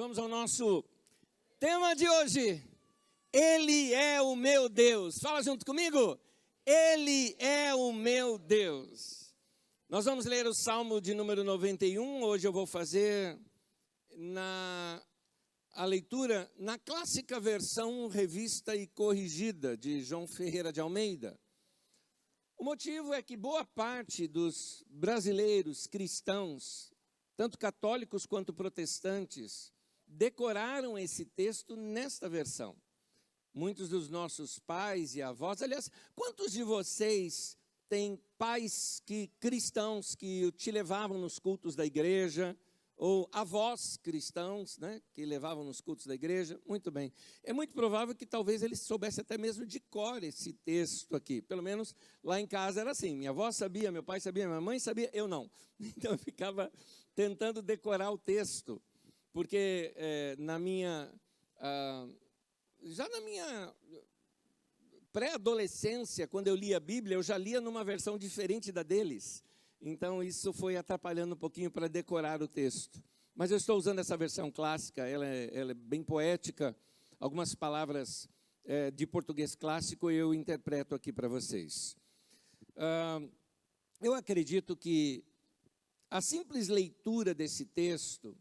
vamos ao nosso tema de hoje. Ele é o meu Deus. Fala junto comigo. Ele é o meu Deus. Nós vamos ler o Salmo de número 91. Hoje eu vou fazer a leitura na clássica versão revista e corrigida de João Ferreira de Almeida. O motivo é que boa parte dos brasileiros cristãos, tanto católicos quanto protestantes, decoraram esse texto nesta versão. Muitos dos nossos pais e avós, aliás, quantos de vocês têm pais cristãos que te levavam nos cultos da igreja, ou avós cristãos, né, que levavam nos cultos da igreja? Muito bem. É muito provável que talvez eles soubessem até mesmo de cor esse texto aqui. Pelo menos lá em casa era assim. Minha avó sabia, meu pai sabia, minha mãe sabia, eu não. Então eu ficava tentando decorar o texto, porque já na minha pré-adolescência, quando eu lia a Bíblia, eu já lia numa versão diferente da deles. Então, isso foi atrapalhando um pouquinho para decorar o texto. Mas eu estou usando essa versão clássica, ela é bem poética. Algumas palavras de português clássico eu interpreto aqui para vocês. Eu acredito que a simples leitura desse texto,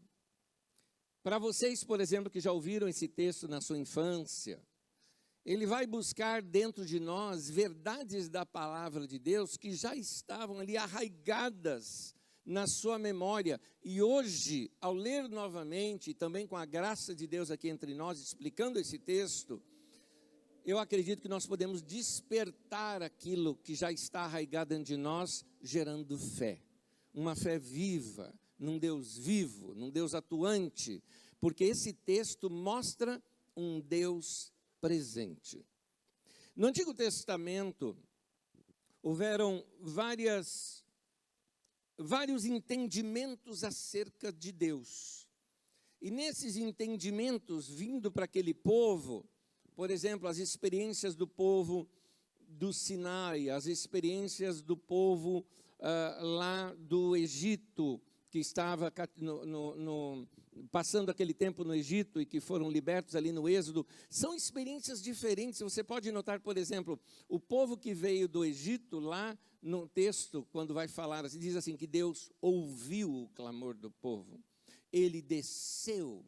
para vocês, por exemplo, que já ouviram esse texto na sua infância, ele vai buscar dentro de nós verdades da palavra de Deus que já estavam ali arraigadas na sua memória. E hoje, ao ler novamente, e também com a graça de Deus aqui entre nós, explicando esse texto, eu acredito que nós podemos despertar aquilo que já está arraigado dentro de nós, gerando fé. Uma fé viva, num Deus vivo, num Deus atuante, porque esse texto mostra um Deus presente. No Antigo Testamento, houveram vários entendimentos acerca de Deus. E nesses entendimentos, vindo para aquele povo, por exemplo, as experiências do povo do Sinai, as experiências do povo lá do Egito, que estava passando aquele tempo no Egito e que foram libertos ali no Êxodo, são experiências diferentes. Você pode notar, por exemplo, o povo que veio do Egito, lá no texto, quando vai falar, diz assim, que Deus ouviu o clamor do povo, Ele desceu,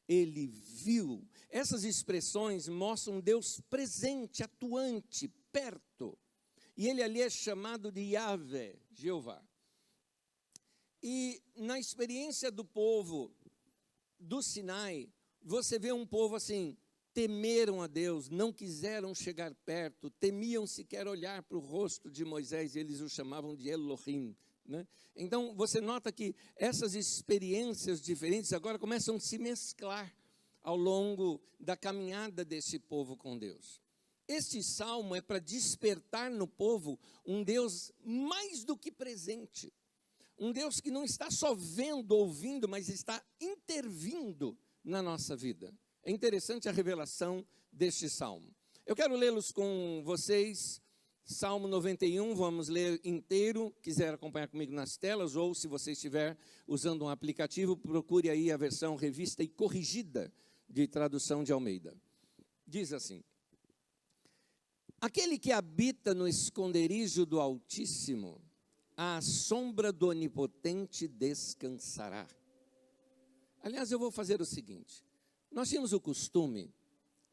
Ele viu. Essas expressões mostram Deus presente, atuante, perto. E Ele ali é chamado de Yahvé, Jeová. E na experiência do povo do Sinai, você vê um povo assim, temeram a Deus, não quiseram chegar perto, temiam sequer olhar para o rosto de Moisés, eles o chamavam de Elohim, né? Então você nota que essas experiências diferentes agora começam a se mesclar ao longo da caminhada desse povo com Deus. Este salmo é para despertar no povo um Deus mais do que presente. Um Deus que não está só vendo, ouvindo, mas está intervindo na nossa vida. É interessante a revelação deste salmo. Eu quero lê-los com vocês, Salmo 91, vamos ler inteiro. Quiser acompanhar comigo nas telas, ou se você estiver usando um aplicativo, procure aí a versão revista e corrigida de tradução de Almeida. Diz assim: aquele que habita no esconderijo do Altíssimo, à sombra do Onipotente descansará. Aliás, eu vou fazer o seguinte. Nós tínhamos o costume,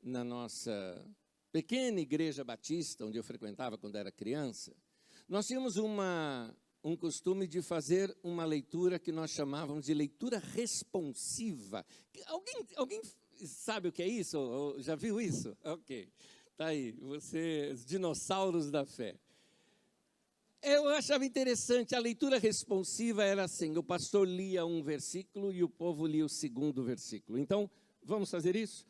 na nossa pequena igreja batista, onde eu frequentava quando era criança, nós tínhamos um costume de fazer uma leitura que nós chamávamos de leitura responsiva. Alguém sabe o que é isso? Ou já viu isso? Ok, está aí, vocês, dinossauros da fé. Eu achava interessante, a leitura responsiva era assim, o pastor lia um versículo e o povo lia o segundo versículo. Então, vamos fazer isso?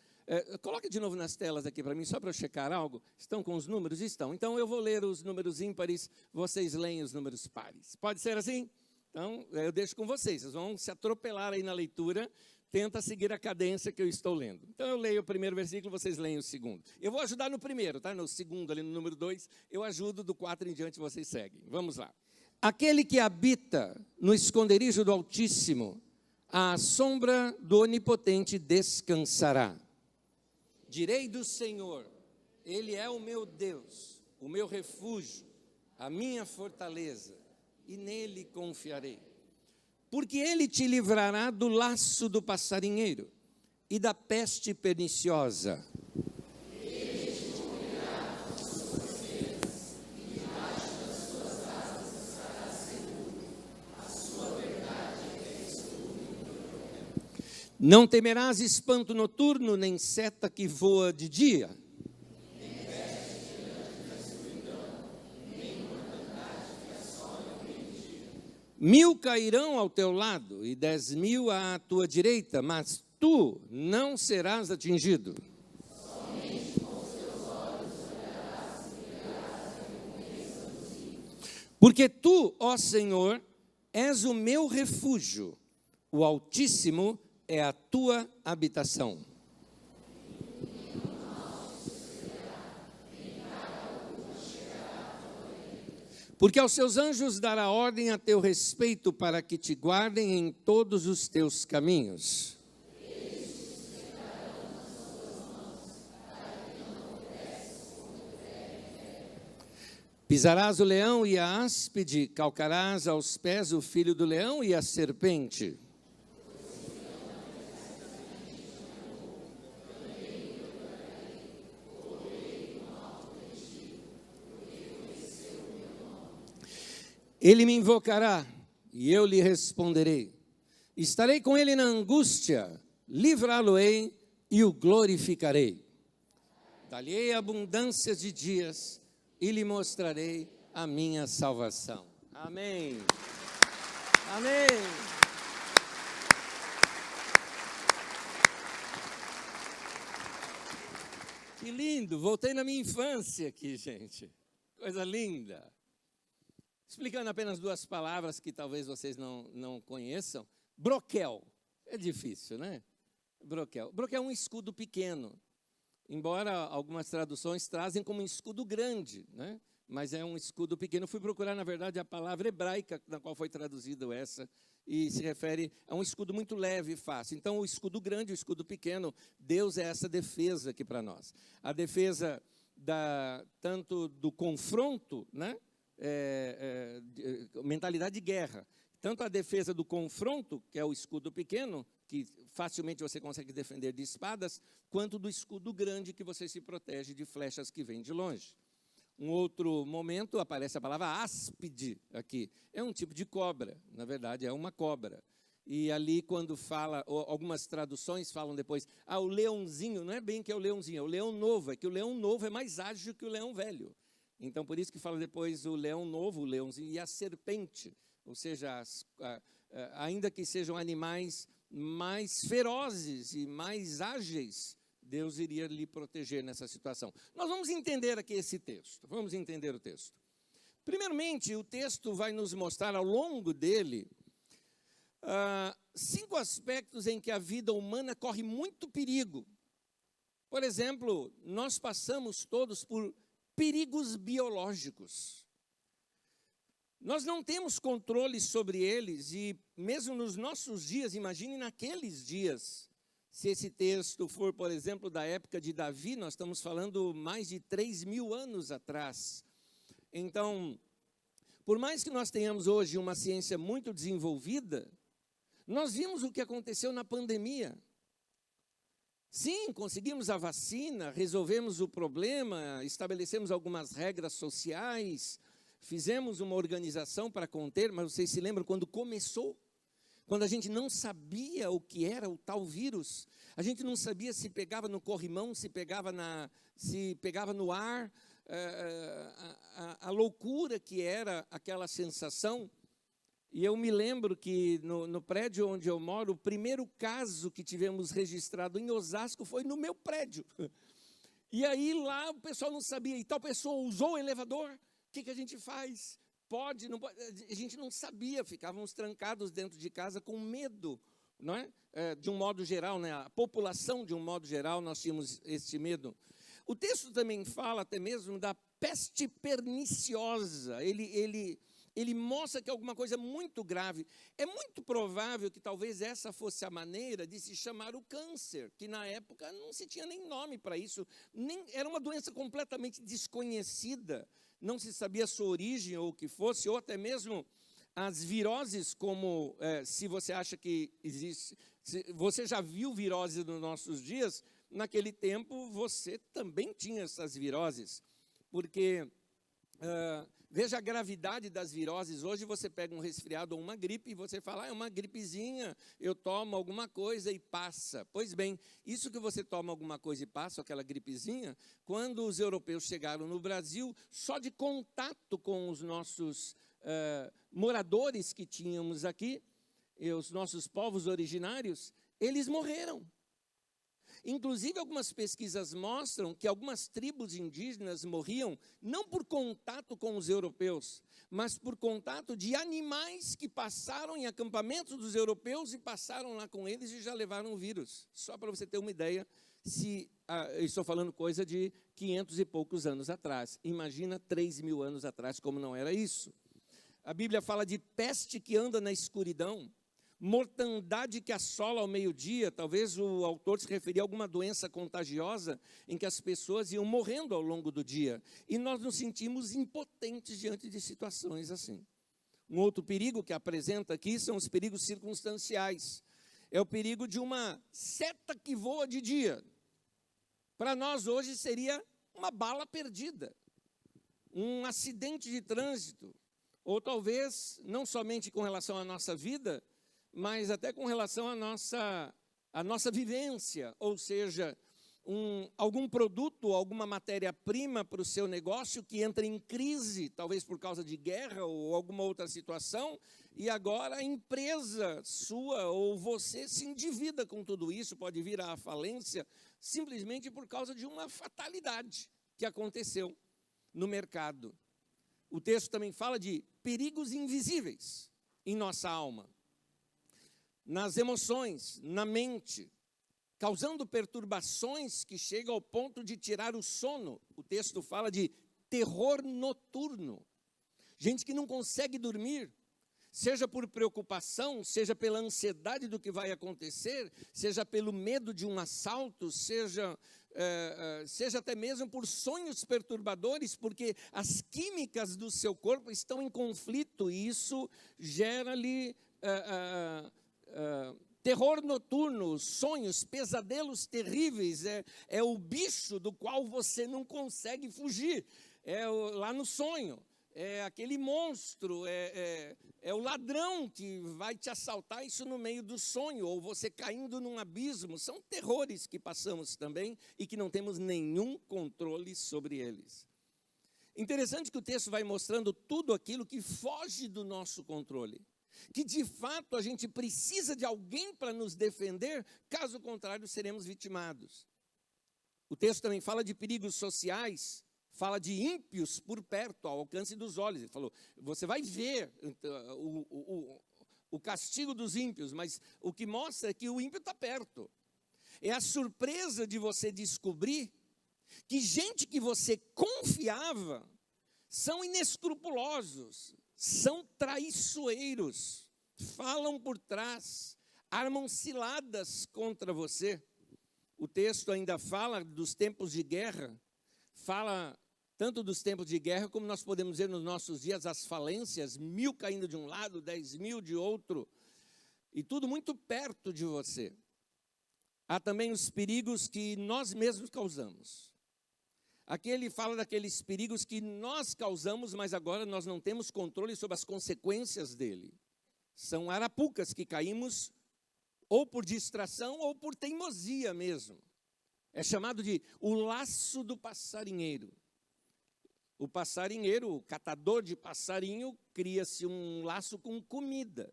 Coloque de novo nas telas aqui para mim, só para eu checar algo. Estão com os números? Estão. Então, eu vou ler os números ímpares, vocês leem os números pares. Pode ser assim? Então, eu deixo com vocês, vocês vão se atropelar aí na leitura. Tenta seguir a cadência que eu estou lendo. Então, eu leio o primeiro versículo, vocês leem o segundo. Eu vou ajudar no primeiro, tá? No segundo, ali no número 2, eu ajudo, do 4 em diante, vocês seguem. Vamos lá. Aquele que habita no esconderijo do Altíssimo, à sombra do Onipotente descansará. Direi do Senhor, Ele é o meu Deus, o meu refúgio, a minha fortaleza, e nele confiarei. Porque Ele te livrará do laço do passarinheiro e da peste perniciosa. Ele te cobrirá com suas redes, e debaixo das suas asas estarás seguro. A sua verdade é escudo. Não temerás espanto noturno, nem seta que voa de dia. Mil cairão ao teu lado e 10.000 à tua direita, mas tu não serás atingido. Somente com os teus olhos olharás e verás a recompensa dos ímpios. Porque tu, ó Senhor, és o meu refúgio, o Altíssimo é a tua habitação. Porque aos seus anjos dará ordem a teu respeito para que te guardem em todos os teus caminhos. Pisarás o leão e a áspide, calcarás aos pés o filho do leão e a serpente. Ele me invocará, e eu lhe responderei. Estarei com ele na angústia, livrá-lo-ei e o glorificarei. Dar-lhe-ei abundância de dias e lhe mostrarei a minha salvação. Amém. Amém. Que lindo, voltei na minha infância aqui, gente. Coisa linda. Explicando apenas duas palavras que talvez vocês não conheçam. Broquel. É difícil, né? Broquel. Broquel é um escudo pequeno. Embora algumas traduções trazem como um escudo grande, né? Mas é um escudo pequeno. Eu fui procurar, na verdade, a palavra hebraica na qual foi traduzido essa, e se refere a um escudo muito leve e fácil. Então, o escudo grande e o escudo pequeno, Deus é essa defesa aqui para nós. A defesa tanto do confronto, né? Mentalidade de guerra. Tanto a defesa do confronto, que é o escudo pequeno, que facilmente você consegue defender de espadas, quanto do escudo grande, que você se protege de flechas que vêm de longe. Um outro momento, aparece a palavra áspide aqui. É um tipo de cobra, na verdade, é uma cobra. E ali, quando fala, algumas traduções falam depois, o leãozinho, não é bem que é o leãozinho, é o leão novo, é que o leão novo é mais ágil que o leão velho. Então, por isso que fala depois o leão novo, o leãozinho, e a serpente. Ou seja, ainda que sejam animais mais ferozes e mais ágeis, Deus iria lhe proteger nessa situação. Nós vamos entender aqui esse texto. Vamos entender o texto. Primeiramente, o texto vai nos mostrar ao longo dele 5 aspectos em que a vida humana corre muito perigo. Por exemplo, nós passamos todos por perigos biológicos. Nós não temos controle sobre eles e mesmo nos nossos dias, imagine naqueles dias, se esse texto for, por exemplo, da época de Davi, nós estamos falando mais de 3.000 anos atrás. Então, por mais que nós tenhamos hoje uma ciência muito desenvolvida, nós vimos o que aconteceu na pandemia. Sim, conseguimos a vacina, resolvemos o problema, estabelecemos algumas regras sociais, fizemos uma organização para conter, mas vocês se lembram quando começou? Quando a gente não sabia o que era o tal vírus, a gente não sabia se pegava no corrimão, se pegava no ar, a loucura que era aquela sensação. E eu me lembro que no prédio onde eu moro, o primeiro caso que tivemos registrado em Osasco foi no meu prédio. E aí lá o pessoal não sabia, e tal pessoa usou o elevador, o que a gente faz? Pode, não pode? A gente não sabia, ficávamos trancados dentro de casa com medo, não é? De um modo geral, né? A população de um modo geral, nós tínhamos esse medo. O texto também fala até mesmo da peste perniciosa, ele ele mostra que é alguma coisa muito grave. É muito provável que talvez essa fosse a maneira de se chamar o câncer, que na época não se tinha nem nome para isso, era uma doença completamente desconhecida, não se sabia a sua origem ou o que fosse, ou até mesmo as viroses, como se você acha que existe, se você já viu virose nos nossos dias, naquele tempo você também tinha essas viroses, porque veja a gravidade das viroses. Hoje você pega um resfriado ou uma gripe e você fala, é uma gripezinha, eu tomo alguma coisa e passa. Pois bem, isso que você toma alguma coisa e passa, aquela gripezinha, quando os europeus chegaram no Brasil, só de contato com os nossos moradores que tínhamos aqui, e os nossos povos originários, eles morreram. Inclusive, algumas pesquisas mostram que algumas tribos indígenas morriam não por contato com os europeus, mas por contato de animais que passaram em acampamentos dos europeus e passaram lá com eles e já levaram o vírus. Só para você ter uma ideia, eu estou falando coisa de 500 e poucos anos atrás. Imagina 3.000 anos atrás, como não era isso. A Bíblia fala de peste que anda na escuridão, mortandade que assola ao meio-dia. Talvez o autor se referia a alguma doença contagiosa em que as pessoas iam morrendo ao longo do dia. E nós nos sentimos impotentes diante de situações assim. Um outro perigo que apresenta aqui são os perigos circunstanciais. É o perigo de uma seta que voa de dia. Para nós hoje seria uma bala perdida, um acidente de trânsito, ou talvez não somente com relação à nossa vida, mas até com relação à nossa vivência, ou seja, algum produto, alguma matéria-prima para o seu negócio que entra em crise, talvez por causa de guerra ou alguma outra situação, e agora a empresa sua ou você se endivida com tudo isso, pode vir à falência, simplesmente por causa de uma fatalidade que aconteceu no mercado. O texto também fala de perigos invisíveis em nossa alma, nas emoções, na mente, causando perturbações que chegam ao ponto de tirar o sono. O texto fala de terror noturno. Gente que não consegue dormir, seja por preocupação, seja pela ansiedade do que vai acontecer, seja pelo medo de um assalto, seja até mesmo por sonhos perturbadores, porque as químicas do seu corpo estão em conflito e isso gera-lhe terror noturno, sonhos, pesadelos terríveis. É o bicho do qual você não consegue fugir, lá no sonho. É aquele monstro, é o ladrão que vai te assaltar, isso no meio do sonho, ou você caindo num abismo. São terrores que passamos também e que não temos nenhum controle sobre eles. Interessante que o texto vai mostrando tudo aquilo que foge do nosso controle, que de fato a gente precisa de alguém para nos defender, caso contrário seremos vitimados. O texto também fala de perigos sociais, fala de ímpios por perto, ao alcance dos olhos. Ele falou, você vai ver o castigo dos ímpios, mas o que mostra é que o ímpio está perto. É a surpresa de você descobrir que gente que você confiava são inescrupulosos, são traiçoeiros, falam por trás, armam ciladas contra você. O texto ainda fala dos tempos de guerra, fala tanto dos tempos de guerra, como nós podemos ver nos nossos dias as falências, 1.000 caindo de um lado, 10.000 de outro, e tudo muito perto de você. Há também os perigos que nós mesmos causamos. Aqui ele fala daqueles perigos que nós causamos, mas agora nós não temos controle sobre as consequências dele. São arapucas que caímos ou por distração ou por teimosia mesmo. É chamado de o laço do passarinheiro. O passarinheiro, o catador de passarinho, cria-se um laço com comida.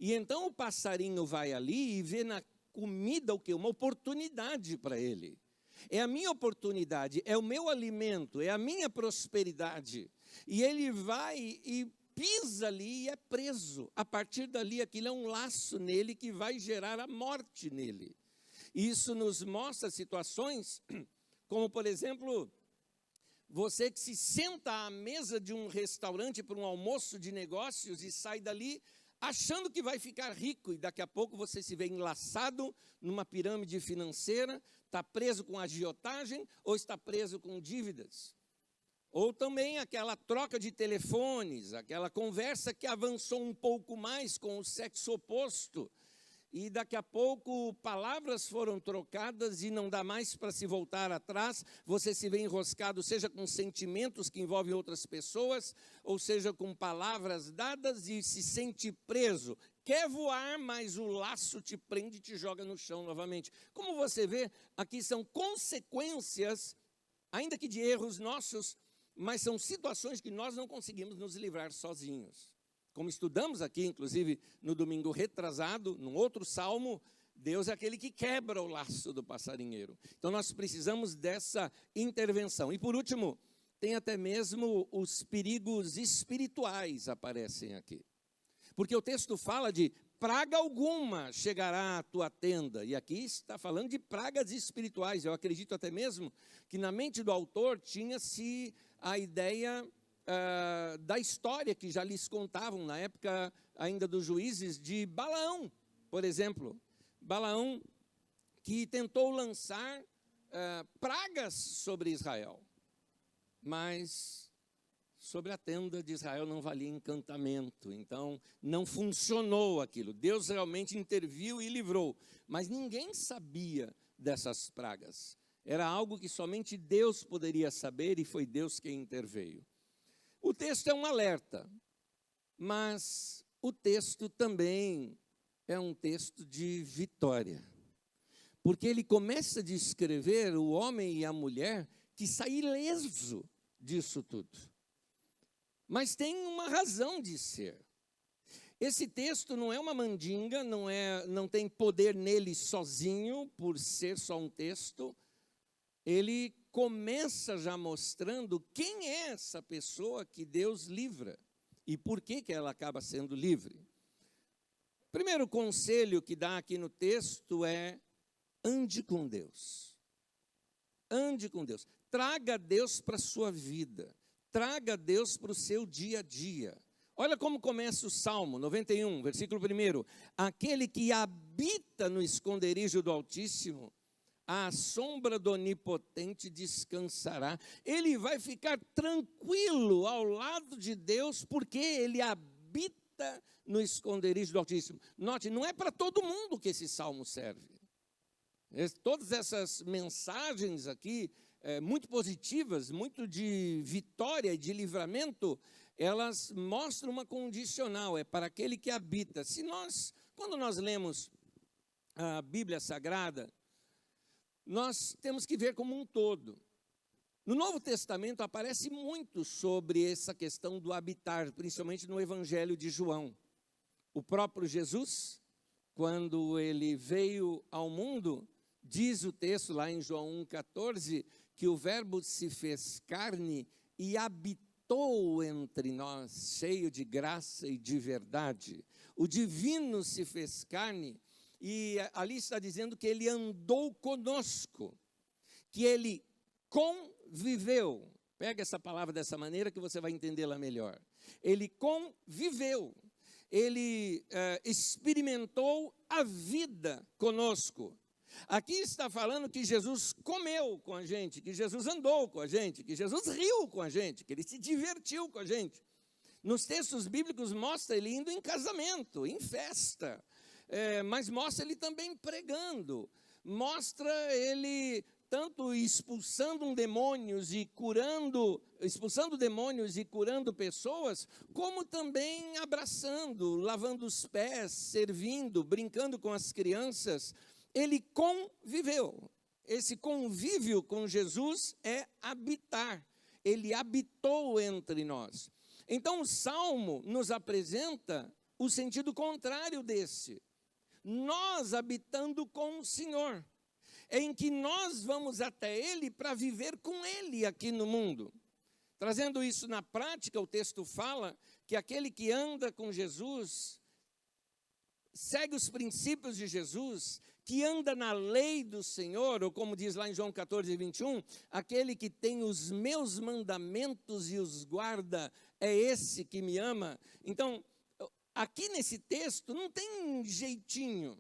E então o passarinho vai ali e vê na comida o quê? Uma oportunidade para ele. É a minha oportunidade, é o meu alimento, é a minha prosperidade. E ele vai e pisa ali e é preso. A partir dali, aquilo é um laço nele que vai gerar a morte nele. Isso nos mostra situações como, por exemplo, Você que se senta à mesa de um restaurante para um almoço de negócios e sai dali achando que vai ficar rico, e daqui a pouco você se vê enlaçado numa pirâmide financeira, está preso com agiotagem ou está preso com dívidas. Ou também aquela troca de telefones, aquela conversa que avançou um pouco mais com o sexo oposto, e daqui a pouco palavras foram trocadas e não dá mais para se voltar atrás, você se vê enroscado, seja com sentimentos que envolvem outras pessoas, ou seja com palavras dadas e se sente preso. Quer voar, mas o laço te prende e te joga no chão novamente. Como você vê, aqui são consequências, ainda que de erros nossos, mas são situações que nós não conseguimos nos livrar sozinhos. Como estudamos aqui, inclusive, no domingo retrasado, num outro salmo, Deus é aquele que quebra o laço do passarinheiro. Então, nós precisamos dessa intervenção. E, por último, tem até mesmo os perigos espirituais aparecem aqui. Porque o texto fala de praga alguma chegará à tua tenda. E aqui está falando de pragas espirituais. Eu acredito até mesmo que na mente do autor tinha-se a ideia da história que já lhes contavam na época ainda dos juízes de Balaão, por exemplo. Balaão que tentou lançar pragas sobre Israel, mas sobre a tenda de Israel não valia encantamento, então não funcionou aquilo. Deus realmente interviu e livrou, mas ninguém sabia dessas pragas. Era algo que somente Deus poderia saber e foi Deus quem interveio. O texto é um alerta, mas o texto também é um texto de vitória. Porque ele começa a descrever o homem e a mulher que saem ileso disso tudo. Mas tem uma razão de ser. Esse texto não é uma mandinga, não tem poder nele sozinho, por ser só um texto. Ele começa já mostrando quem é essa pessoa que Deus livra e por que ela acaba sendo livre. O primeiro conselho que dá aqui no texto é: ande com Deus. Ande com Deus. Traga Deus para a sua vida. Traga Deus para o seu dia a dia. Olha como começa o Salmo 91, versículo 1. Aquele que habita no esconderijo do Altíssimo, à sombra do Onipotente descansará. Ele vai ficar tranquilo ao lado de Deus, porque ele habita no esconderijo do Altíssimo. Note, não é para todo mundo que esse salmo serve. Todas essas mensagens aqui, muito positivas, muito de vitória e de livramento, elas mostram uma condicional, é para aquele que habita. Quando nós lemos a Bíblia Sagrada, nós temos que ver como um todo. No Novo Testamento aparece muito sobre essa questão do habitar, principalmente no Evangelho de João. O próprio Jesus, quando ele veio ao mundo, diz o texto lá em João 1,14, que o Verbo se fez carne e habitou entre nós, cheio de graça e de verdade. O divino se fez carne. E ali está dizendo que ele andou conosco, que ele conviveu. Pega essa palavra dessa maneira que você vai entendê-la melhor. Ele conviveu, ele experimentou a vida conosco. Aqui está falando que Jesus comeu com a gente, que Jesus andou com a gente, que Jesus riu com a gente, que ele se divertiu com a gente. Nos textos bíblicos mostra ele indo em casamento, em festa. Mas mostra ele também pregando, mostra ele tanto expulsando demônios e curando pessoas, como também abraçando, lavando os pés, servindo, brincando com as crianças. Ele conviveu. Esse convívio com Jesus é habitar. Ele habitou entre nós. Então o Salmo nos apresenta o sentido contrário desse. Nós habitando com o Senhor, em que nós vamos até Ele para viver com Ele aqui no mundo. Trazendo isso na prática, o texto fala que aquele que anda com Jesus, segue os princípios de Jesus, que anda na lei do Senhor, ou como diz lá em João 14, 21, aquele que tem os meus mandamentos e os guarda, é esse que me ama. Então, aqui nesse texto não tem jeitinho,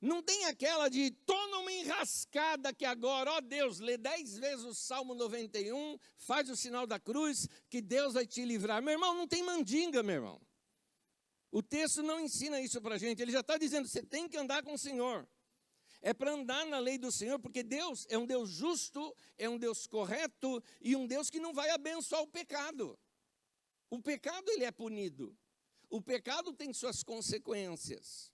não tem aquela de, estou numa enrascada que agora, ó Deus, lê 10 vezes o Salmo 91, faz o sinal da cruz, que Deus vai te livrar. Meu irmão, não tem mandinga, meu irmão. O texto não ensina isso para a gente, ele já está dizendo, você tem que andar com o Senhor. É para andar na lei do Senhor, porque Deus é um Deus justo, é um Deus correto, e um Deus que não vai abençoar o pecado. O pecado, ele é punido. O pecado tem suas consequências.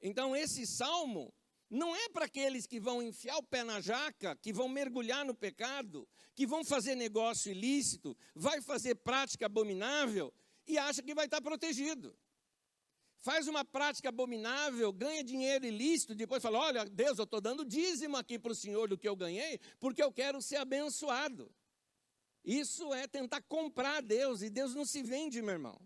Então, esse salmo não é para aqueles que vão enfiar o pé na jaca, que vão mergulhar no pecado, que vão fazer negócio ilícito, vai fazer prática abominável e acha que vai estar protegido. Faz uma prática abominável, ganha dinheiro ilícito, depois fala, olha, Deus, eu estou dando dízimo aqui para o Senhor do que eu ganhei, porque eu quero ser abençoado. Isso é tentar comprar Deus, e Deus não se vende, meu irmão.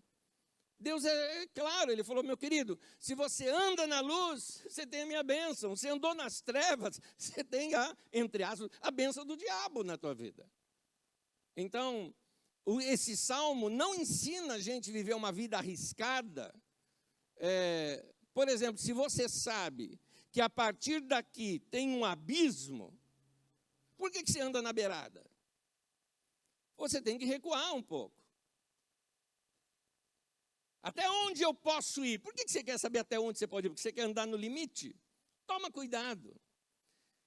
Deus é claro, ele falou, meu querido, se você anda na luz, você tem a minha bênção. Se andou nas trevas, você tem entre aspas, a bênção do diabo na tua vida. Então, esse salmo não ensina a gente a viver uma vida arriscada. Por exemplo, se você sabe que a partir daqui tem um abismo, por que você anda na beirada? Você tem que recuar um pouco. Até onde eu posso ir? Por que você quer saber até onde você pode ir? Porque você quer andar no limite? Toma cuidado.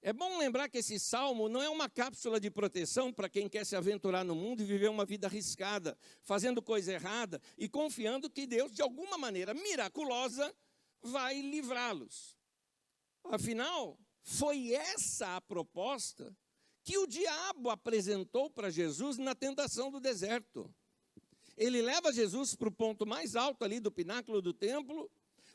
É bom lembrar que esse salmo não é uma cápsula de proteção para quem quer se aventurar no mundo e viver uma vida arriscada, fazendo coisa errada e confiando que Deus, de alguma maneira miraculosa, vai livrá-los. Afinal, foi essa a proposta que o diabo apresentou para Jesus na tentação do deserto. Ele leva Jesus para o ponto mais alto ali do pináculo do templo,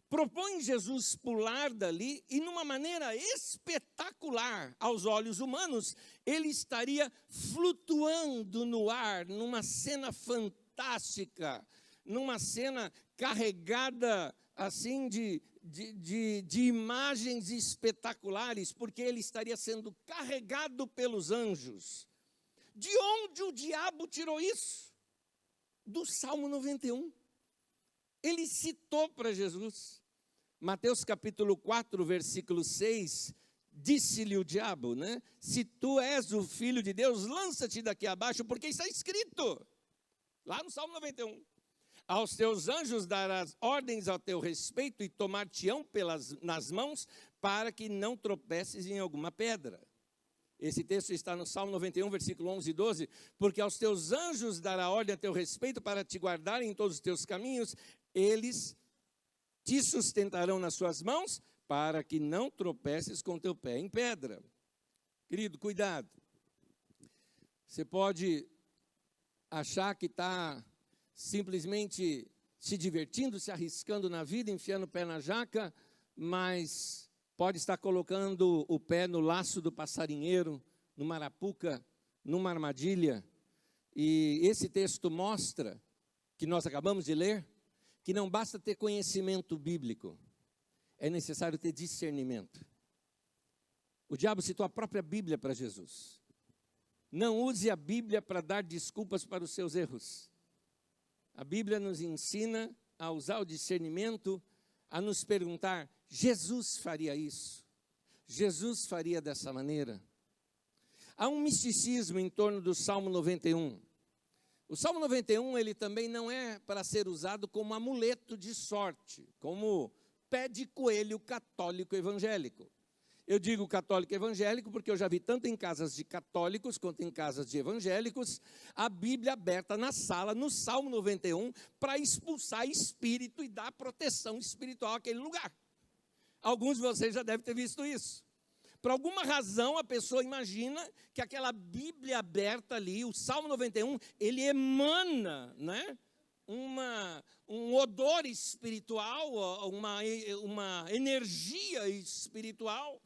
propõe Jesus pular dali e, numa maneira espetacular aos olhos humanos, ele estaria flutuando no ar, numa cena fantástica, numa cena carregada assim de imagens espetaculares, porque ele estaria sendo carregado pelos anjos. De onde o diabo tirou isso? Do Salmo 91. Ele citou para Jesus. Mateus capítulo 4, versículo 6, disse-lhe o diabo, né? Se tu és o filho de Deus, lança-te daqui abaixo, porque está escrito, lá no Salmo 91. Aos teus anjos darás ordens ao teu respeito e tomar-te-ão nas mãos, para que não tropeces em alguma pedra. Esse texto está no Salmo 91, versículo 11 e 12. Porque aos teus anjos dará ordem a teu respeito para te guardarem em todos os teus caminhos. Eles te sustentarão nas suas mãos para que não tropeces com teu pé em pedra. Querido, cuidado. Você pode achar que está simplesmente se divertindo, se arriscando na vida, enfiando o pé na jaca, mas pode estar colocando o pé no laço do passarinheiro, numa arapuca, numa armadilha. E esse texto mostra, que nós acabamos de ler, que não basta ter conhecimento bíblico, é necessário ter discernimento. O diabo citou a própria Bíblia para Jesus. Não use a Bíblia para dar desculpas para os seus erros. A Bíblia nos ensina a usar o discernimento, a nos perguntar, Jesus faria isso? Jesus faria dessa maneira? Há um misticismo em torno do Salmo 91. O Salmo 91, ele também não é para ser usado como amuleto de sorte, como pé de coelho católico evangélico. Eu digo católico evangélico porque eu já vi tanto em casas de católicos quanto em casas de evangélicos, a Bíblia aberta na sala, no Salmo 91, para expulsar espírito e dar proteção espiritual àquele lugar. Alguns de vocês já devem ter visto isso. Por alguma razão, a pessoa imagina que aquela Bíblia aberta ali, o Salmo 91, ele emana, né, um odor espiritual, uma energia espiritual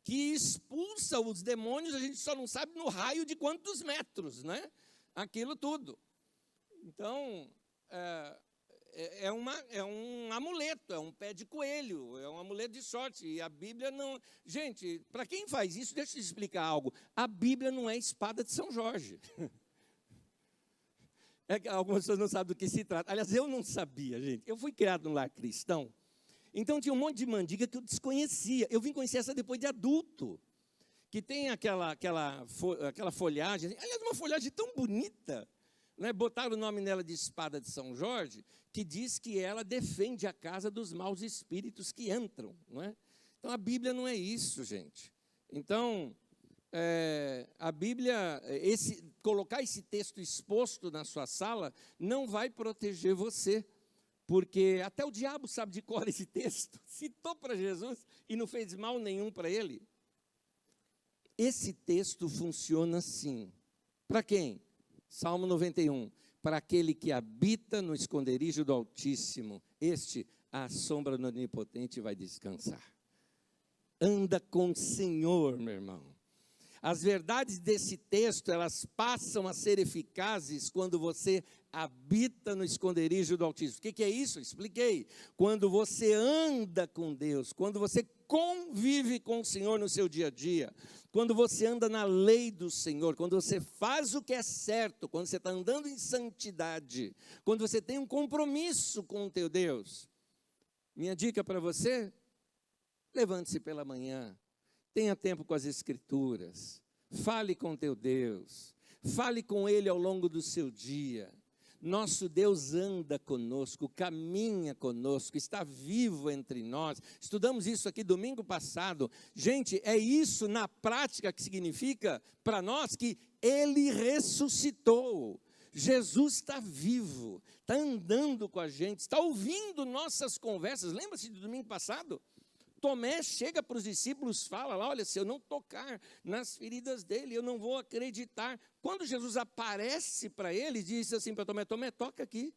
que expulsa os demônios, a gente só não sabe no raio de quantos metros, né? Aquilo tudo. Então, é um amuleto, é um pé de coelho, é um amuleto de sorte. E a Bíblia não... Gente, para quem faz isso, deixa eu te explicar algo. A Bíblia não é espada de São Jorge. É que algumas pessoas não sabem do que se trata. Aliás, eu não sabia, gente. Eu fui criado num lar cristão, então tinha um monte de mandiga que eu desconhecia. Eu vim conhecer essa depois de adulto, que tem aquela folhagem, aliás, uma folhagem tão bonita, né? Botaram o nome nela de espada de São Jorge, que diz que ela defende a casa dos maus espíritos que entram. Não é? Então, a Bíblia não é isso, gente. Então... a Bíblia, colocar esse texto exposto na sua sala, não vai proteger você, porque até o diabo sabe de cor esse texto, citou para Jesus e não fez mal nenhum para ele. Esse texto funciona assim. Para quem? Salmo 91. Para aquele que habita no esconderijo do Altíssimo, à sombra do Onipotente vai descansar. Anda com o Senhor, meu irmão. As verdades desse texto, elas passam a ser eficazes quando você habita no esconderijo do Altíssimo. O que é isso? Expliquei. Quando você anda com Deus, quando você convive com o Senhor no seu dia a dia, quando você anda na lei do Senhor, quando você faz o que é certo, quando você está andando em santidade, quando você tem um compromisso com o teu Deus. Minha dica para você, levante-se pela manhã. Tenha tempo com as Escrituras, fale com teu Deus, fale com Ele ao longo do seu dia. Nosso Deus anda conosco, caminha conosco, está vivo entre nós. Estudamos isso aqui domingo passado. Gente, é isso na prática que significa para nós que Ele ressuscitou. Jesus está vivo, está andando com a gente, está ouvindo nossas conversas. Lembra-se do domingo passado? Tomé chega para os discípulos, fala lá, olha, se eu não tocar nas feridas dele, eu não vou acreditar. Quando Jesus aparece para ele, diz assim para Tomé, Tomé, toca aqui,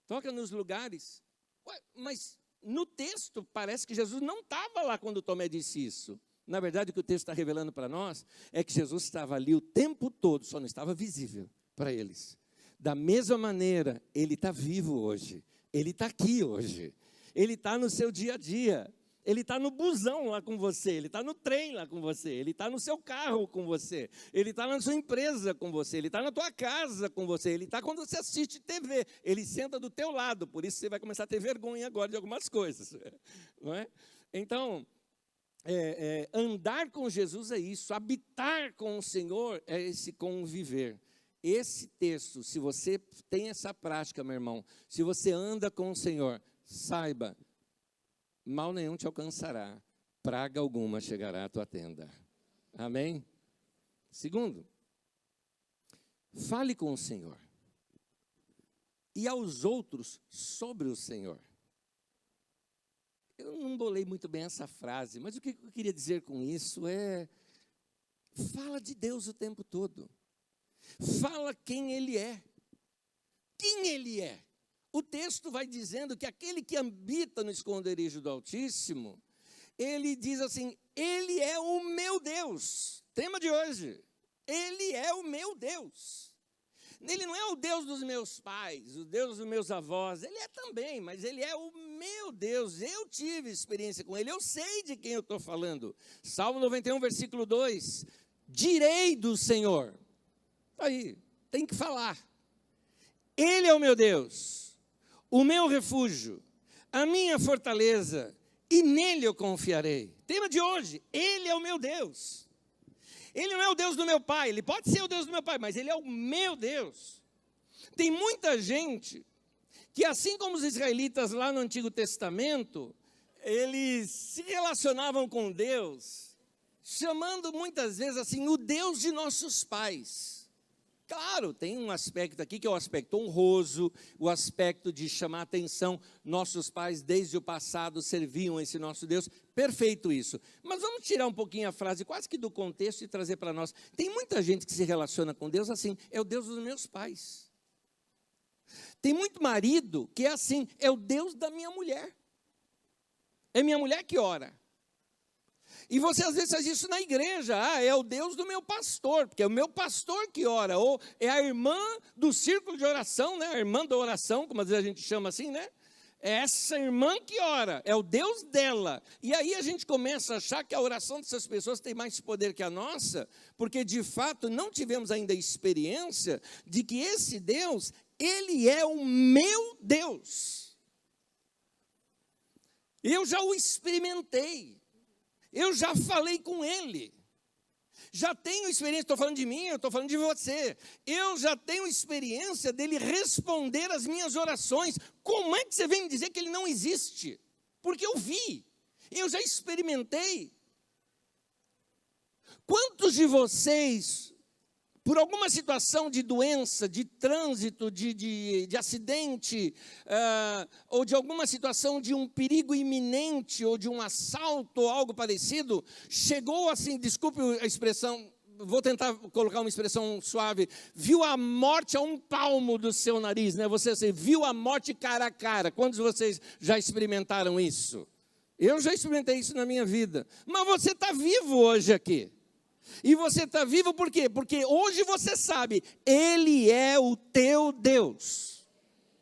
toca nos lugares. Ué, mas no texto parece que Jesus não estava lá quando Tomé disse isso. Na verdade, o que o texto está revelando para nós é que Jesus estava ali o tempo todo, só não estava visível para eles. Da mesma maneira, ele está vivo hoje, ele está aqui hoje, ele está no seu dia a dia. Ele está no busão lá com você, ele está no trem lá com você, ele está no seu carro com você, ele está na sua empresa com você, ele está na tua casa com você, ele está quando você assiste TV, ele senta do teu lado, por isso você vai começar a ter vergonha agora de algumas coisas, não é? Então, andar com Jesus é isso, habitar com o Senhor é esse conviver. Esse texto, se você tem essa prática, meu irmão, se você anda com o Senhor, saiba, mal nenhum te alcançará, praga alguma chegará à tua tenda. Amém? Segundo, fale com o Senhor e aos outros sobre o Senhor. Eu não bolei muito bem essa frase, mas o que eu queria dizer com isso é, fala de Deus o tempo todo. Fala quem Ele é. Quem Ele é. O texto vai dizendo que aquele que habita no esconderijo do Altíssimo, ele diz assim, Ele é o meu Deus. Tema de hoje. Ele é o meu Deus. Ele não é o Deus dos meus pais, o Deus dos meus avós. Ele é também, mas Ele é o meu Deus. Eu tive experiência com Ele, eu sei de quem eu estou falando. Salmo 91, versículo 2. Direi do Senhor. Aí, tem que falar. Ele é o meu Deus. O meu refúgio, a minha fortaleza, e nele eu confiarei. Tema de hoje, Ele é o meu Deus. Ele não é o Deus do meu pai, Ele pode ser o Deus do meu pai, mas Ele é o meu Deus. Tem muita gente que, assim como os israelitas lá no Antigo Testamento, eles se relacionavam com Deus, chamando muitas vezes assim, o Deus de nossos pais. Claro, tem um aspecto aqui que é o aspecto honroso, o aspecto de chamar atenção. Nossos pais, desde o passado, serviam esse nosso Deus. Perfeito isso. Mas vamos tirar um pouquinho a frase, quase que do contexto, e trazer para nós. Tem muita gente que se relaciona com Deus assim, é o Deus dos meus pais. Tem muito marido que é assim, é o Deus da minha mulher. É minha mulher que ora. E você às vezes faz isso na igreja. Ah, é o Deus do meu pastor, porque é o meu pastor que ora. Ou é a irmã do círculo de oração, né? A irmã da oração, como às vezes a gente chama assim, né? É essa irmã que ora, é o Deus dela. E aí a gente começa a achar que a oração dessas pessoas tem mais poder que a nossa, porque de fato não tivemos ainda a experiência de que esse Deus, ele é o meu Deus. Eu já o experimentei. Eu já falei com ele, já tenho experiência, estou falando de mim, eu estou falando de você. Eu já tenho experiência dele responder as minhas orações. Como é que você vem me dizer que ele não existe? Porque eu vi, eu já experimentei. Quantos de vocês, por alguma situação de doença, de trânsito, de acidente, ou de alguma situação de um perigo iminente, ou de um assalto, ou algo parecido, chegou assim, desculpe a expressão, vou tentar colocar uma expressão suave, viu a morte a um palmo do seu nariz, né? Você assim, viu a morte cara a cara. Quantos de vocês já experimentaram isso? Eu já experimentei isso na minha vida. Mas você está vivo hoje aqui. E você está vivo por quê? Porque hoje você sabe, ele é o teu Deus.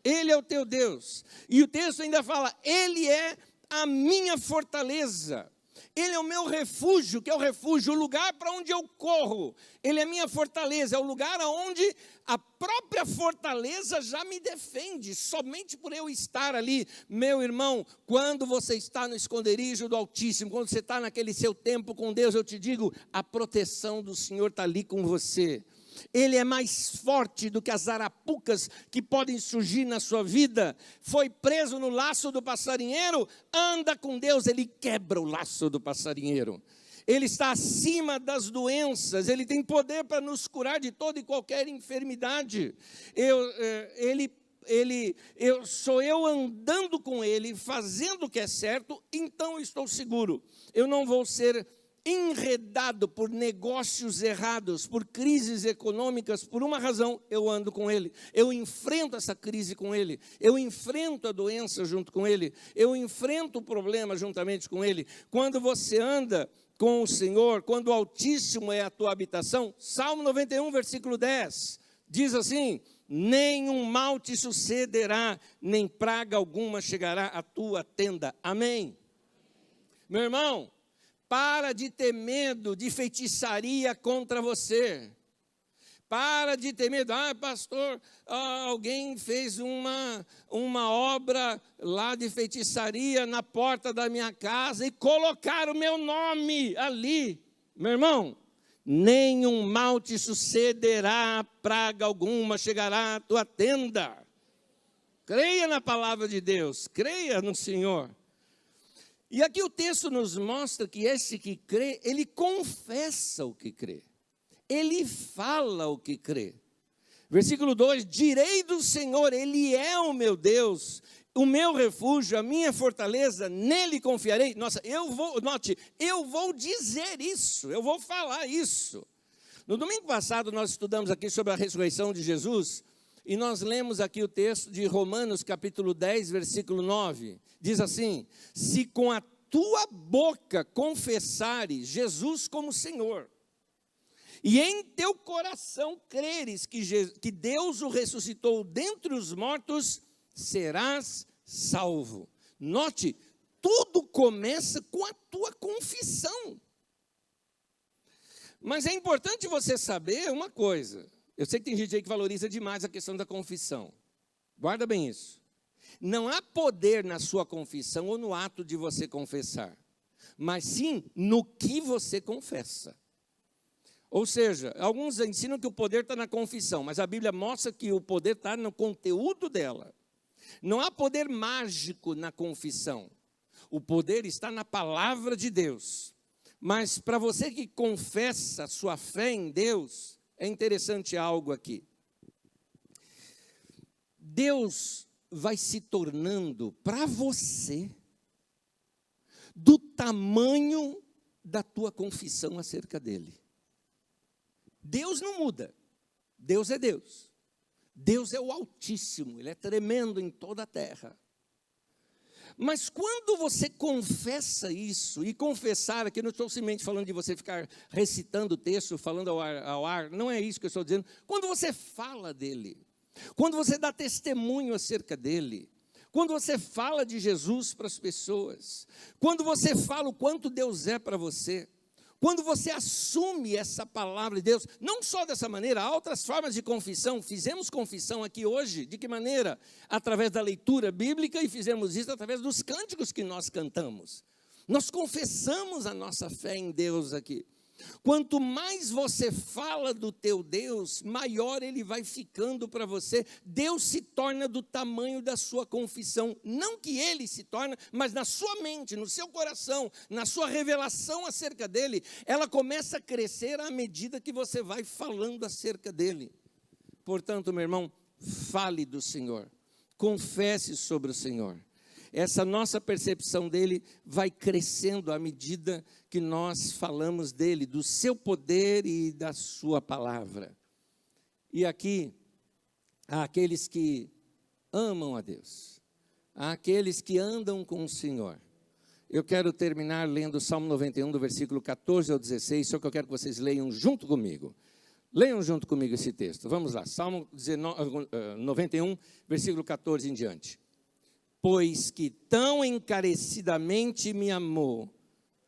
Ele é o teu Deus. E o texto ainda fala, ele é a minha fortaleza. Ele é o meu refúgio, que é o refúgio, o lugar para onde eu corro. Ele é a minha fortaleza, é o lugar onde a própria fortaleza já me defende, somente por eu estar ali. Meu irmão, quando você está no esconderijo do Altíssimo, quando você está naquele seu tempo com Deus, eu te digo, a proteção do Senhor está ali com você. Ele é mais forte do que as arapucas que podem surgir na sua vida. Foi preso no laço do passarinheiro, anda com Deus, ele quebra o laço do passarinheiro. Ele está acima das doenças, ele tem poder para nos curar de toda e qualquer enfermidade. Sou eu andando com ele, fazendo o que é certo, então estou seguro. Eu não vou ser enredado por negócios errados, por crises econômicas, por uma razão, eu ando com ele, eu enfrento essa crise com ele, eu enfrento a doença junto com ele, eu enfrento o problema juntamente com ele. Quando você anda com o Senhor, quando o Altíssimo é a tua habitação, Salmo 91, versículo 10, diz assim, nenhum mal te sucederá, nem praga alguma chegará à tua tenda. Amém? Meu irmão, para de ter medo de feitiçaria contra você. Para de ter medo. Ah, pastor, alguém fez uma obra lá de feitiçaria na porta da minha casa e colocaram o meu nome ali. Meu irmão, nenhum mal te sucederá, praga alguma chegará à tua tenda. Creia na palavra de Deus, creia no Senhor. E aqui o texto nos mostra que esse que crê, ele confessa o que crê. Ele fala o que crê. Versículo 2, direi do Senhor, ele é o meu Deus, o meu refúgio, a minha fortaleza, nele confiarei. Nossa, eu vou dizer isso, eu vou falar isso. No domingo passado nós estudamos aqui sobre a ressurreição de Jesus, e nós lemos aqui o texto de Romanos capítulo 10, versículo 9. Diz assim, se com a tua boca confessares Jesus como Senhor, e em teu coração creres que Deus o ressuscitou dentre os mortos, serás salvo. Note, tudo começa com a tua confissão. Mas é importante você saber uma coisa. Eu sei que tem gente aí que valoriza demais a questão da confissão. Guarda bem isso. Não há poder na sua confissão ou no ato de você confessar, mas sim no que você confessa. Ou seja, alguns ensinam que o poder está na confissão, mas a Bíblia mostra que o poder está no conteúdo dela. Não há poder mágico na confissão. O poder está na palavra de Deus. Mas para você que confessa a sua fé em Deus, é interessante algo aqui. Deus vai se tornando para você do tamanho da tua confissão acerca dele. Deus não muda. Deus é Deus. Deus é o Altíssimo, ele é tremendo em toda a terra. Mas quando você confessa isso, e confessar, aqui não estou simplesmente falando de você ficar recitando o texto, falando ao ar, não é isso que eu estou dizendo. Quando você fala dele, quando você dá testemunho acerca dele, quando você fala de Jesus para as pessoas, quando você fala o quanto Deus é para você, quando você assume essa palavra de Deus, não só dessa maneira, há outras formas de confissão. Fizemos confissão aqui hoje, de que maneira? Através da leitura bíblica, e fizemos isso através dos cânticos que nós cantamos. Nós confessamos a nossa fé em Deus aqui. Quanto mais você fala do teu Deus, maior ele vai ficando para você. Deus se torna do tamanho da sua confissão. Não que ele se torna, mas na sua mente, no seu coração, na sua revelação acerca dele, ela começa a crescer à medida que você vai falando acerca dele. Portanto, meu irmão, fale do Senhor, confesse sobre o Senhor. Essa nossa percepção dele vai crescendo à medida que nós falamos dele, do seu poder e da sua palavra. E aqui, há aqueles que amam a Deus, há aqueles que andam com o Senhor. Eu quero terminar lendo o Salmo 91, do versículo 14 ao 16, só que eu quero que vocês leiam junto comigo. Leiam junto comigo esse texto. Vamos lá, Salmo 91, versículo 14 em diante. Pois que tão encarecidamente me amou,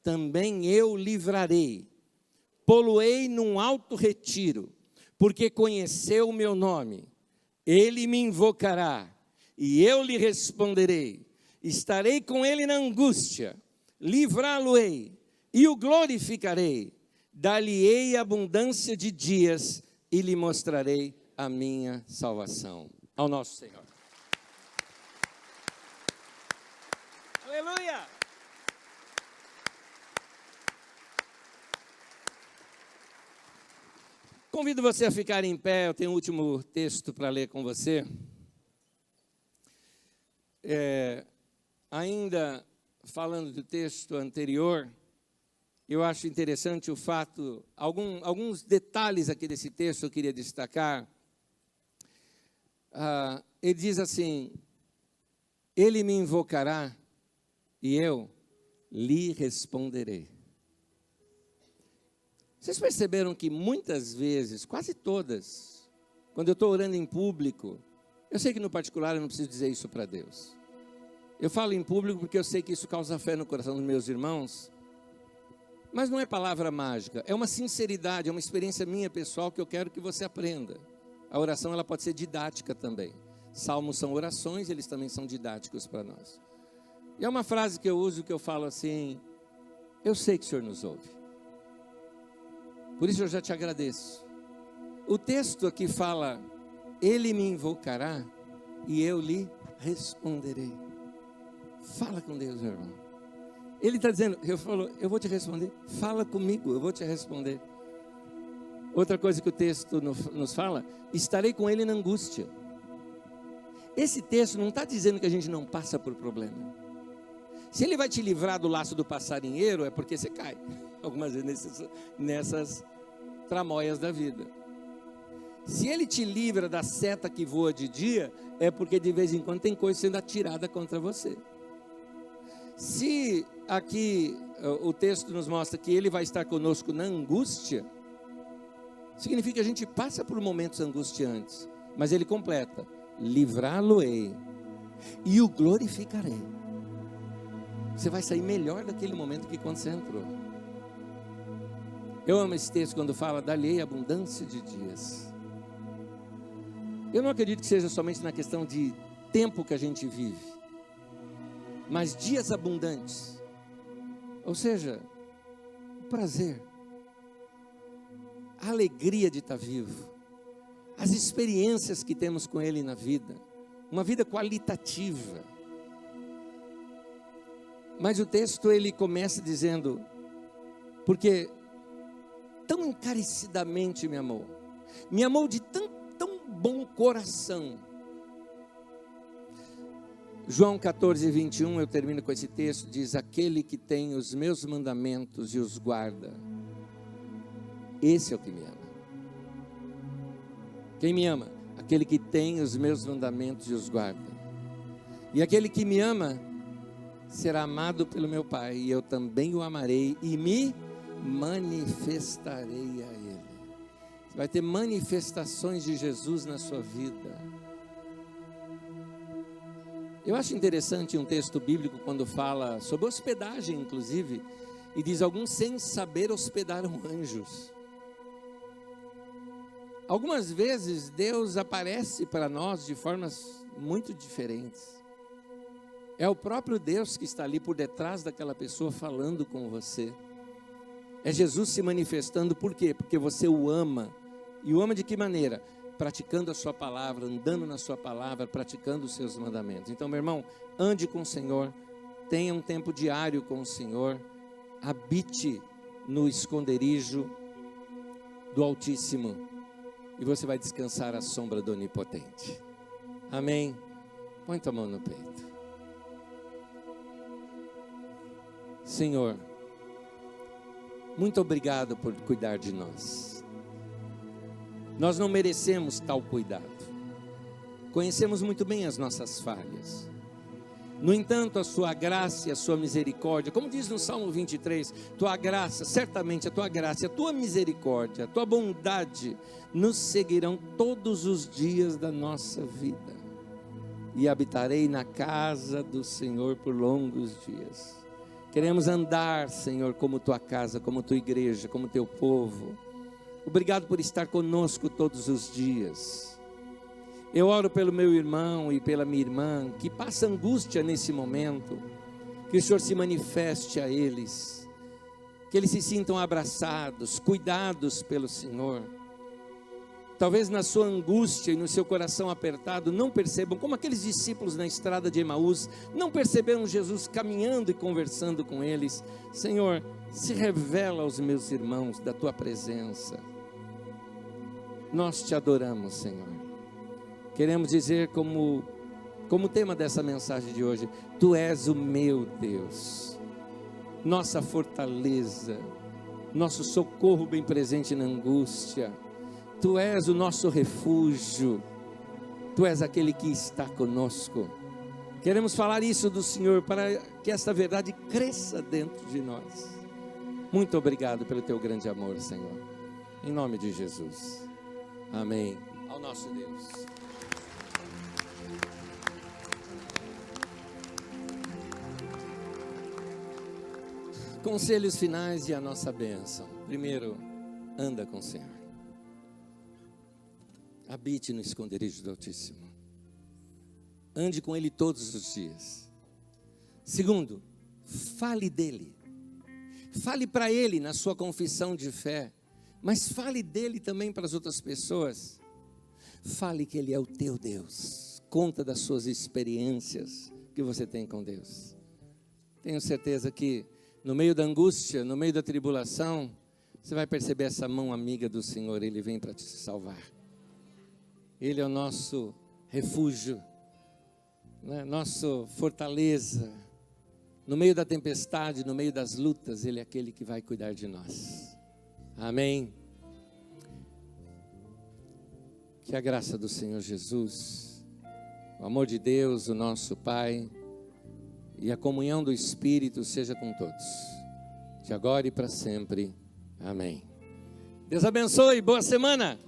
também eu livrarei, pô-lo-ei num alto retiro, porque conheceu o meu nome. Ele me invocará, e eu lhe responderei. Estarei com ele na angústia, livrá-lo-ei, e o glorificarei. Dar-lhe-ei abundância de dias, e lhe mostrarei a minha salvação. Ao nosso Senhor. Aleluia! Convido você a ficar em pé, eu tenho um último texto para ler com você. Ainda falando do texto anterior, eu acho interessante o fato, alguns detalhes aqui desse texto eu queria destacar. Ele diz assim, ele me invocará, e eu lhe responderei. Vocês perceberam que muitas vezes, quase todas, quando eu estou orando em público, eu sei que no particular eu não preciso dizer isso para Deus. Eu falo em público porque eu sei que isso causa fé no coração dos meus irmãos, mas não é palavra mágica, é uma sinceridade, é uma experiência minha pessoal que eu quero que você aprenda. A oração ela pode ser didática também. Salmos são orações, eles também são didáticos para nós. E é uma frase que eu uso, que eu falo assim, eu sei que o Senhor nos ouve. Por isso eu já te agradeço. O texto aqui fala, ele me invocará e eu lhe responderei. Fala com Deus, meu irmão. Ele está dizendo, eu vou te responder. Fala comigo, eu vou te responder. Outra coisa que o texto nos fala, estarei com ele na angústia. Esse texto não está dizendo que a gente não passa por problema. Se ele vai te livrar do laço do passarinheiro, é porque você cai. Algumas vezes nessas tramóias da vida. Se ele te livra da seta que voa de dia, é porque de vez em quando tem coisa sendo atirada contra você. Se aqui o texto nos mostra que ele vai estar conosco na angústia, significa que a gente passa por momentos angustiantes. Mas ele completa, livrá-lo-ei e o glorificarei. Você vai sair melhor daquele momento que quando você entrou. Eu amo esse texto quando fala, dar-lhe abundância de dias. Eu não acredito que seja somente na questão de tempo que a gente vive, mas dias abundantes. Ou seja, o prazer, a alegria de estar vivo, as experiências que temos com Ele na vida, uma vida qualitativa. Mas o texto ele começa dizendo, porque tão encarecidamente me amou de tão bom coração. João 14, 21, eu termino com esse texto, diz, aquele que tem os meus mandamentos e os guarda, esse é o que me ama. Quem me ama? Aquele que tem os meus mandamentos e os guarda. E aquele que me ama, será amado pelo meu Pai, e eu também o amarei e me manifestarei a Ele. Você vai ter manifestações de Jesus na sua vida. Eu acho interessante um texto bíblico quando fala sobre hospedagem, inclusive, e diz: alguns sem saber hospedaram anjos. Algumas vezes Deus aparece para nós de formas muito diferentes. É o próprio Deus que está ali por detrás daquela pessoa falando com você. É Jesus se manifestando, por quê? Porque você o ama. E o ama de que maneira? Praticando a sua palavra, andando na sua palavra, praticando os seus mandamentos. Então, meu irmão, ande com o Senhor, tenha um tempo diário com o Senhor, habite no esconderijo do Altíssimo, e você vai descansar à sombra do Onipotente. Amém? Põe tua mão no peito. Senhor, muito obrigado por cuidar de nós. Nós não merecemos tal cuidado. Conhecemos muito bem as nossas falhas. No entanto, a sua graça e a sua misericórdia, como diz no Salmo 23, tua graça, certamente a tua graça, a tua misericórdia, a tua bondade nos seguirão todos os dias da nossa vida. E habitarei na casa do Senhor por longos dias. Queremos andar, Senhor, como tua casa, como tua igreja, como teu povo. Obrigado por estar conosco todos os dias. Eu oro pelo meu irmão e pela minha irmã, que passa angústia nesse momento, que o Senhor se manifeste a eles, que eles se sintam abraçados, cuidados pelo Senhor. Talvez na sua angústia e no seu coração apertado, não percebam, como aqueles discípulos na estrada de Emaús, não perceberam Jesus caminhando e conversando com eles. Senhor, se revela aos meus irmãos da tua presença. Nós te adoramos, Senhor. Queremos dizer como tema dessa mensagem de hoje: tu és o meu Deus, nossa fortaleza, nosso socorro bem presente na angústia. Tu és o nosso refúgio, tu és aquele que está conosco. Queremos falar isso do Senhor para que esta verdade cresça dentro de nós. Muito obrigado pelo teu grande amor, Senhor. Em nome de Jesus. Amém. Ao nosso Deus. Conselhos finais e a nossa bênção. Primeiro, anda com o Senhor. Habite no esconderijo do Altíssimo. Ande com Ele todos os dias. Segundo, fale dEle. Fale para Ele na sua confissão de fé. Mas fale dEle também para as outras pessoas. Fale que Ele é o teu Deus. Conta das suas experiências que você tem com Deus. Tenho certeza que no meio da angústia, no meio da tribulação, você vai perceber essa mão amiga do Senhor. Ele vem para te salvar. Ele é o nosso refúgio, né? Nosso fortaleza. No meio da tempestade, no meio das lutas, Ele é aquele que vai cuidar de nós. Amém. Que a graça do Senhor Jesus, o amor de Deus, o nosso Pai, e a comunhão do Espírito seja com todos, de agora e para sempre. Amém. Deus abençoe, boa semana.